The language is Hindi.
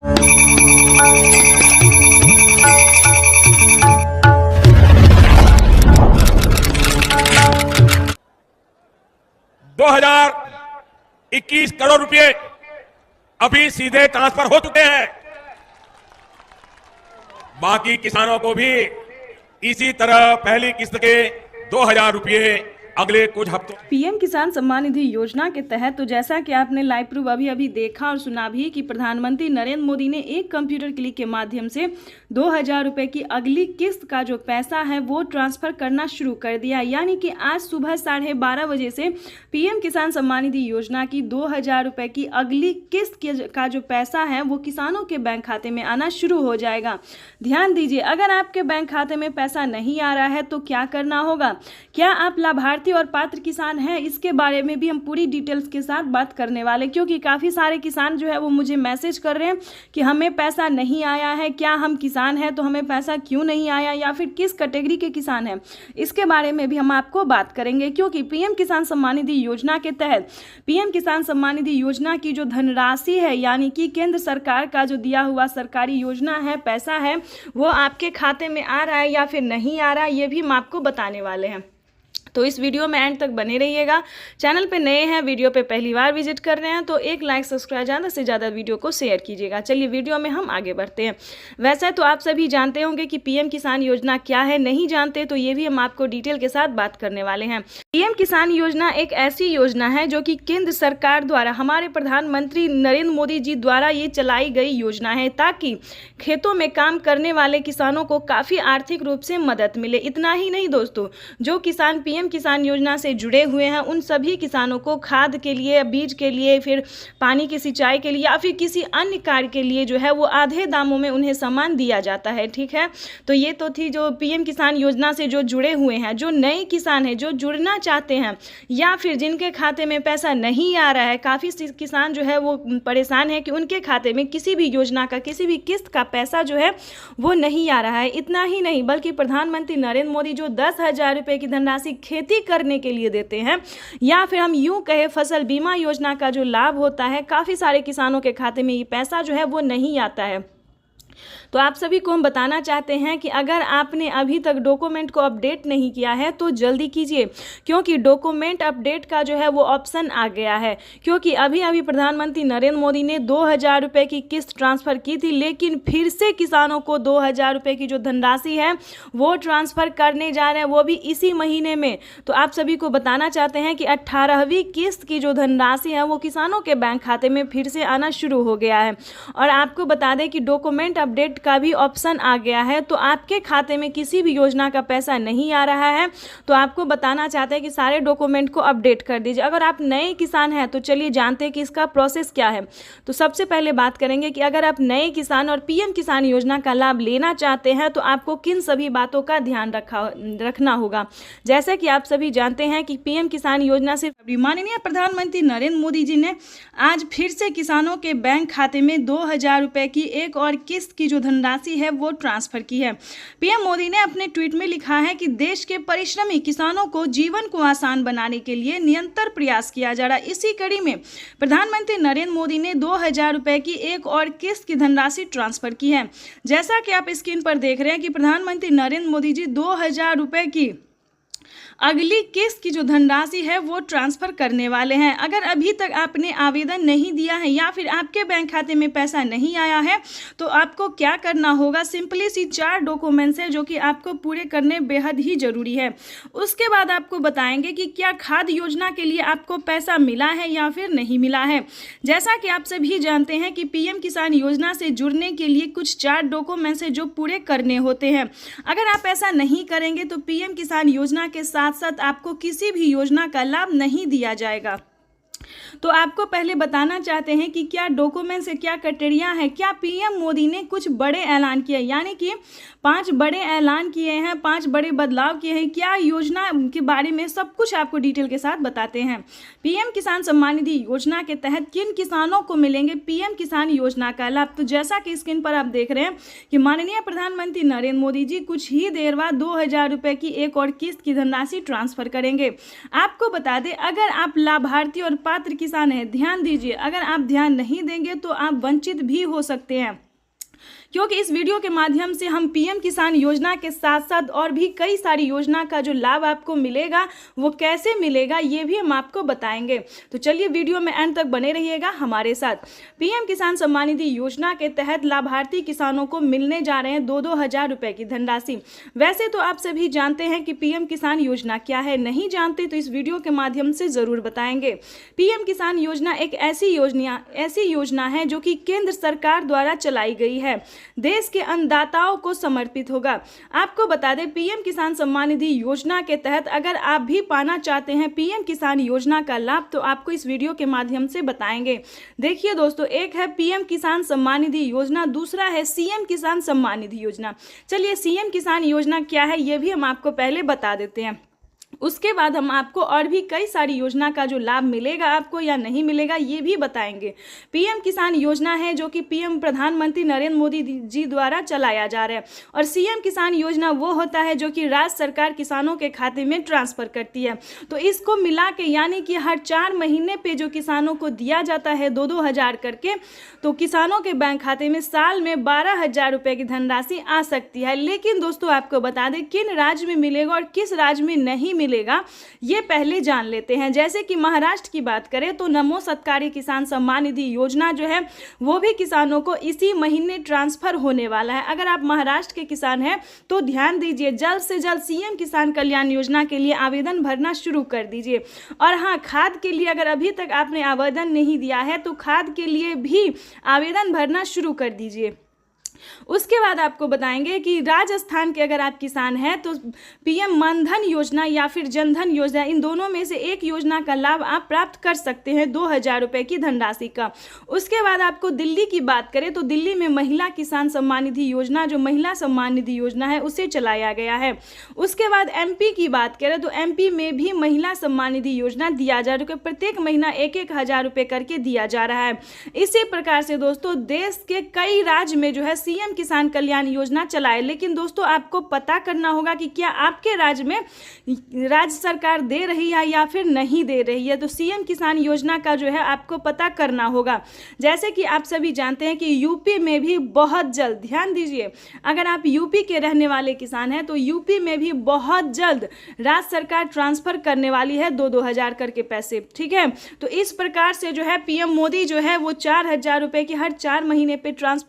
21 करोड़ रुपए अभी सीधे ट्रांसफर हो चुके हैं। बाकी किसानों को भी इसी तरह पहली किस्त के 2000 रुपए अगले कुछ हफ्तों। पीएम किसान सम्मान निधि योजना के तहत तो जैसा कि आपने लाइव प्रूफ अभी देखा और सुना भी कि प्रधानमंत्री नरेंद्र मोदी ने एक कंप्यूटर क्लिक के माध्यम से 2000 रुपए की अगली किस्त का जो पैसा है वो ट्रांसफर करना शुरू कर दिया। यानी कि आज सुबह 12:30 बजे से पीएम किसान सम्मान निधि योजना की 2000 रुपए की अगली किस्त का जो पैसा है वो किसानों के बैंक खाते में आना शुरू हो जाएगा। ध्यान दीजिए, अगर आपके बैंक खाते में पैसा नहीं आ रहा है तो क्या करना होगा, क्या आप लाभार्थी और पात्र किसान हैं, इसके बारे में भी हम पूरी डिटेल्स के साथ बात करने वाले, क्योंकि काफ़ी सारे किसान जो है वो मुझे मैसेज कर रहे हैं कि हमें पैसा नहीं आया है, क्या हम किसान हैं तो हमें पैसा क्यों नहीं आया, या फिर किस कैटेगरी के किसान हैं, इसके बारे में भी हम आपको बात करेंगे। क्योंकि पीएम किसान सम्मान निधि योजना के तहत पीएम किसान सम्मान निधि योजना की जो धनराशि है, यानी कि केंद्र सरकार का जो दिया हुआ सरकारी योजना है, पैसा है, वो आपके खाते में आ रहा है या फिर नहीं आ रहा है, ये भी हम आपको बताने वाले हैं। तो इस वीडियो में एंड तक बने रहिएगा। चैनल पे नए हैं, वीडियो पे पहली बार विजिट कर रहे हैं तो एक लाइक सब्सक्राइब, ज़्यादा से ज़्यादा वीडियो को शेयर कीजिएगा। चलिए वीडियो में हम आगे बढ़ते हैं। वैसे तो आप सभी जानते होंगे कि पीएम किसान योजना क्या है, नहीं जानते तो ये भी हम आपको डिटेल के साथ बात करने वाले हैं। पीएम किसान योजना एक ऐसी योजना है जो कि केंद्र सरकार द्वारा, हमारे प्रधानमंत्री नरेंद्र मोदी जी द्वारा ये चलाई गई योजना है, ताकि खेतों में काम करने वाले किसानों को काफ़ी आर्थिक रूप से मदद मिले। इतना ही नहीं दोस्तों, जो किसान पीएम किसान योजना से जुड़े हुए हैं उन सभी किसानों को खाद के लिए, बीज के लिए, फिर पानी की सिंचाई के लिए या फिर किसी अन्य कार्य के लिए जो है वो आधे दामों में उन्हें सामान दिया जाता है। ठीक है, तो ये तो थी जो पीएम किसान योजना से जो जुड़े हुए हैं। जो नए किसान हैं, जो जुड़ना चाहते हैं या फिर जिनके खाते में पैसा नहीं आ रहा है, काफ़ी किसान जो है वो परेशान है कि उनके खाते में किसी भी योजना का, किसी भी किस्त का पैसा जो है वो नहीं आ रहा है। इतना ही नहीं बल्कि प्रधानमंत्री नरेंद्र मोदी जो 10,000 रुपये की धनराशि खेती करने के लिए देते हैं, या फिर हम यूं कहें फसल बीमा योजना का जो लाभ होता है, काफ़ी सारे किसानों के खाते में ये पैसा जो है वो नहीं आता है। तो आप सभी को हम बताना चाहते हैं कि अगर आपने अभी तक डॉक्यूमेंट को अपडेट नहीं किया है तो जल्दी कीजिए, क्योंकि डॉक्यूमेंट अपडेट का जो है वो ऑप्शन आ गया है। क्योंकि अभी अभी प्रधानमंत्री नरेंद्र मोदी ने 2000 रुपये की किस्त ट्रांसफ़र की थी, लेकिन फिर से किसानों को 2000 रुपये की जो धनराशि है वो ट्रांसफ़र करने जा रहे हैं, वो भी इसी महीने में। तो आप सभी को बताना चाहते हैं कि 18वीं किस्त की जो धनराशि है वो किसानों के बैंक खाते में फिर से आना शुरू हो गया है। और आपको बता दें कि डॉक्यूमेंट अपडेट का भी ऑप्शन आ गया है। तो आपके खाते में किसी भी योजना का पैसा नहीं आ रहा है तो आपको बताना चाहते हैं कि सारे डॉक्यूमेंट को अपडेट कर दीजिए। अगर आप नए किसान हैं तो चलिए जानते हैं कि इसका प्रोसेस क्या है। तो सबसे पहले बात करेंगे कि अगर आप नए किसान और पीएम किसान योजना का लाभ लेना चाहते हैं तो आपको किन सभी बातों का ध्यान रखना होगा। जैसे कि आप सभी जानते हैं कि पीएम किसान योजना से माननीय प्रधानमंत्री नरेंद्र मोदी जी ने आज फिर से किसानों के बैंक खाते में 2000 रुपये की एक और किस्त की जो धनराशि है वो ट्रांसफर की है। पीएम मोदी ने अपने ट्वीट में लिखा है कि देश के परिश्रमी किसानों को जीवन को आसान बनाने के लिए निरंतर प्रयास किया जा रहा है। इसी कड़ी में प्रधानमंत्री नरेंद्र मोदी ने 2000 रुपये की एक और किस्त की धनराशि ट्रांसफर की है। जैसा कि आप स्क्रीन पर देख रहे हैं कि प्रधानमंत्री नरेंद्र मोदी जी 2000 रुपये की अगली किस्त की जो धनराशि है वो ट्रांसफ़र करने वाले हैं। अगर अभी तक आपने आवेदन नहीं दिया है या फिर आपके बैंक खाते में पैसा नहीं आया है तो आपको क्या करना होगा, सिंपली सी 4 डॉक्यूमेंट्स हैं जो कि आपको पूरे करने बेहद ही ज़रूरी है। उसके बाद आपको बताएंगे कि क्या खाद योजना के लिए आपको पैसा मिला है या फिर नहीं मिला है। जैसा कि आप सभी जानते हैं कि पीएम किसान योजना से जुड़ने के लिए कुछ 4 डॉक्यूमेंट्स हैं जो पूरे करने होते हैं। अगर आप ऐसा नहीं करेंगे तो पीएम किसान योजना के साथ साथ आपको किसी भी योजना का लाभ नहीं दिया जाएगा। तो आपको पहले बताना चाहते हैं कि क्या डॉक्यूमेंट्स है, क्या क्राइटेरिया है। क्या पीएम मोदी ने कुछ बड़े ऐलान किए, यानी कि 5 बड़े ऐलान किए हैं, 5 बड़े बदलाव किए हैं। क्या योजना के बारे में सब कुछ आपको डिटेल के साथ बताते हैं। पीएम किसान सम्मान निधि योजना के तहत किन किसानों को मिलेंगे पीएम किसान योजना का लाभ। तो जैसा कि स्क्रीन पर आप देख रहे हैं कि माननीय प्रधानमंत्री नरेंद्र मोदी जी कुछ ही देर बाद 2000 रुपये की एक और किस्त की धनराशि ट्रांसफर करेंगे। आपको बता दें, अगर आप लाभार्थी और पात्र किसान हैं, ध्यान दीजिए, अगर आप ध्यान नहीं देंगे तो आप वंचित भी हो सकते हैं, क्योंकि इस वीडियो के माध्यम से हम पीएम किसान योजना के साथ साथ और भी कई सारी योजना का जो लाभ आपको मिलेगा वो कैसे मिलेगा ये भी हम आपको बताएंगे। तो चलिए वीडियो में एंड तक बने रहिएगा हमारे साथ। पीएम किसान सम्मान निधि योजना के तहत लाभार्थी किसानों को मिलने जा रहे हैं 2-2 हज़ार रुपए की धनराशि। वैसे तो आप सभी जानते हैं कि पीएम किसान योजना क्या है, नहीं जानते तो इस वीडियो के माध्यम से जरूर बताएंगे। पीएम किसान योजना एक ऐसी योजना है जो कि केंद्र सरकार द्वारा चलाई गई है, देश के अन्नदाताओं को समर्पित होगा। आपको बता दें, पीएम किसान सम्मान निधि योजना के तहत अगर आप भी पाना चाहते हैं पीएम किसान योजना का लाभ तो आपको इस वीडियो के माध्यम से बताएंगे। देखिए दोस्तों, एक है पीएम किसान सम्मान निधि योजना, दूसरा है सीएम किसान सम्मान निधि योजना। चलिए सीएम किसान योजना क्या है ये भी हम आपको पहले बता देते हैं, उसके बाद हम आपको और भी कई सारी योजना का जो लाभ मिलेगा आपको या नहीं मिलेगा ये भी बताएंगे। पीएम किसान योजना है जो कि पीएम प्रधानमंत्री नरेंद्र मोदी जी द्वारा चलाया जा रहा है, और सीएम किसान योजना वो होता है जो कि राज्य सरकार किसानों के खाते में ट्रांसफर करती है। तो इसको मिला के यानी कि हर 4 महीने पे जो किसानों को दिया जाता है 2-2 हज़ार करके, तो किसानों के बैंक खाते में साल में 12,000 रुपये की धनराशि आ सकती है। लेकिन दोस्तों आपको बता दें किन राज्य में मिलेगा और किस राज्य में नहीं मिलेगा ये पहले जान लेते हैं। जैसे कि महाराष्ट्र की बात करें तो नमो सत्कारी किसान सम्मान निधि योजना जो है वो भी किसानों को इसी महीने ट्रांसफर होने वाला है। अगर आप महाराष्ट्र के किसान हैं तो ध्यान दीजिए, जल्द से जल्द सीएम किसान कल्याण योजना के लिए आवेदन भरना शुरू कर दीजिए। और हाँ, खाद के लिए अगर अभी तक आपने आवेदन नहीं दिया है तो खाद के लिए भी आवेदन भरना शुरू कर दीजिए। उसके बाद आपको बताएंगे कि राजस्थान के अगर आप किसान हैं तो पीएम मनधन योजना या फिर जनधन योजना, इन दोनों में से एक योजना का लाभ आप प्राप्त कर सकते हैं 2,000 रुपये की धनराशि का। उसके बाद आपको दिल्ली की बात करें तो दिल्ली में महिला किसान सम्मान निधि योजना, जो महिला सम्मान निधि योजना है उसे चलाया गया है। उसके बाद एमपी की बात करें तो एमपी में भी महिला सम्मान निधि योजना दिया जा रहा है, प्रत्येक महीना 1-1 हज़ार रुपये करके दिया जा रहा है। इसी प्रकार से दोस्तों देश के कई राज्य में जो है सीएम किसान कल्याण योजना चलाए। लेकिन दोस्तों आपको पता करना होगा कि क्या आपके राज्य में राज्य सरकार दे रही है या फिर नहीं दे रही है। तो सीएम किसान योजना का जो है आपको पता करना होगा। जैसे कि आप सभी जानते हैं कि यूपी में भी बहुत जल्द, ध्यान दीजिए, अगर आप यूपी के रहने वाले किसान हैं तो यूपी में भी बहुत जल्द राज्य सरकार ट्रांसफर करने वाली है 2-2 हज़ार करके पैसे, ठीक है। तो इस प्रकार से जो है पीएम मोदी जो है वो 4,000 रुपये की हर 4 महीने पे ट्रांसफर